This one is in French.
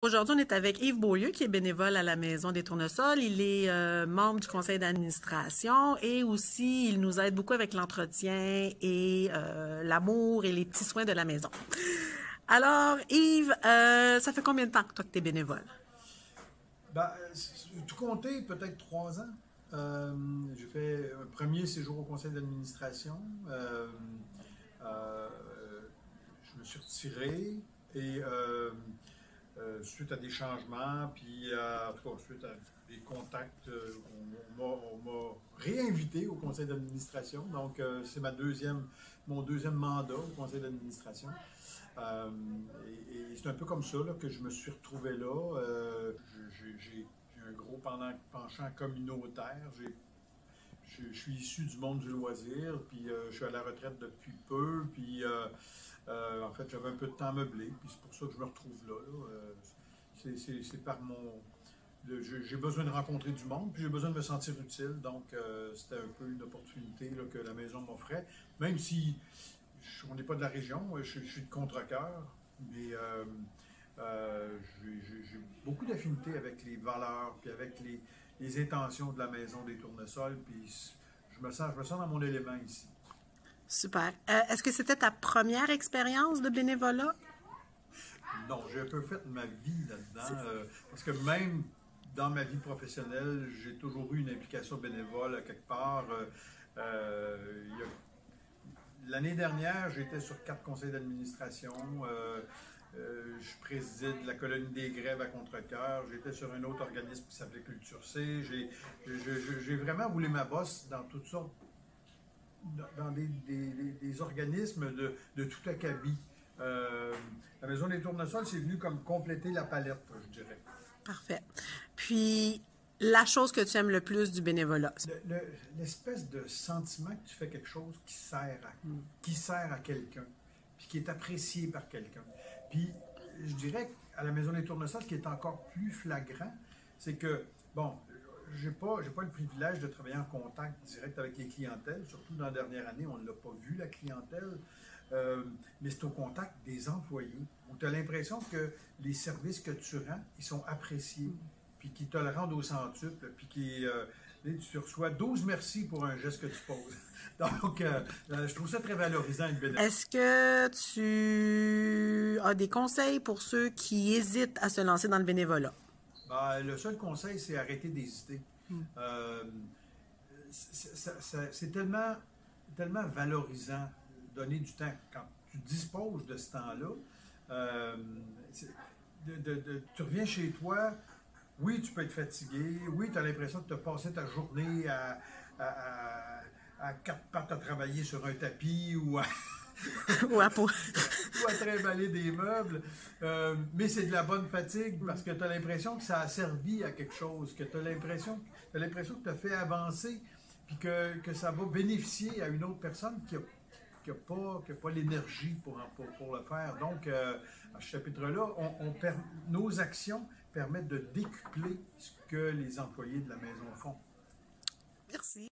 Aujourd'hui, on est avec Yves Beaulieu, qui est bénévole à la Maison des Tournesols. Il est membre du conseil d'administration et aussi, il nous aide beaucoup avec l'entretien et l'amour et les petits soins de la maison. Alors, Yves, ça fait combien de temps que toi que tu es bénévole? Ben, tout compté, peut-être 3 ans. J'ai fait un premier séjour au conseil d'administration. Euh, je me suis retiré et suite à des changements, puis en tout cas, suite à des contacts, on m'a réinvité au conseil d'administration. Donc, c'est mon deuxième mandat au conseil d'administration. Euh, et c'est un peu comme ça là, que je me suis retrouvé là. J'ai un gros penchant communautaire. Je suis issu du monde du loisir, puis je suis à la retraite depuis peu, puis en fait j'avais un peu de temps meublé, puis c'est pour ça que je me retrouve là. C'est par j'ai besoin de rencontrer du monde, puis j'ai besoin de me sentir utile, donc c'était un peu une opportunité là, que la maison m'offrait, même si on n'est pas de la région, je suis de Contrecœur, mais j'ai beaucoup d'affinité avec les valeurs, puis avec les intentions de la Maison des Tournesols, puis je me sens dans mon élément ici. Super. Est-ce que c'était ta première expérience de bénévolat? Non, j'ai un peu fait ma vie là-dedans, parce que même dans ma vie professionnelle, j'ai toujours eu une implication bénévole à quelque part. L'année dernière, j'étais sur 4 conseils d'administration. Je préside la colonie des grèves à Contrecœur. J'étais sur un autre organisme qui s'appelait Culture C. J'ai vraiment roulé ma bosse dans toutes sortes, dans des organismes de tout acabit. La Maison des Tournesols, c'est venu comme compléter la palette, je dirais. Parfait. Puis, la chose que tu aimes le plus du bénévolat? L'espèce de sentiment que tu fais quelque chose qui sert à quelqu'un, puis qui est apprécié par quelqu'un. Puis, je dirais qu'à la Maison des Tournesols, ce qui est encore plus flagrant, c'est que, bon, j'ai pas le privilège de travailler en contact direct avec les clientèles, surtout dans la dernière année, on ne l'a pas vu, la clientèle, mais c'est au contact des employés, où tu as l'impression que les services que tu rends, ils sont appréciés, puis qu'ils te le rendent au centuple, puis tu reçois 12 merci pour un geste que tu poses. Donc, je trouve ça très valorisant, une bénévole. Est-ce que tu as des conseils pour ceux qui hésitent à se lancer dans le bénévolat? Ben, le seul conseil, c'est arrêter d'hésiter. C'est tellement valorisant de donner du temps. Quand tu disposes de ce temps-là, tu reviens chez toi, oui, tu peux être fatigué, oui, tu as l'impression de te passer ta journée à quatre pattes à travailler sur un tapis ou à, Ou à pour... ou à trimballer des meubles, mais c'est de la bonne fatigue parce que tu as l'impression que ça a servi à quelque chose, que tu as l'impression que tu as fait avancer, puis que ça va bénéficier à une autre personne qui n'a pas l'énergie pour le faire. Donc, à ce chapitre-là, nos actions permettent de décupler ce que les employés de la maison font. Merci.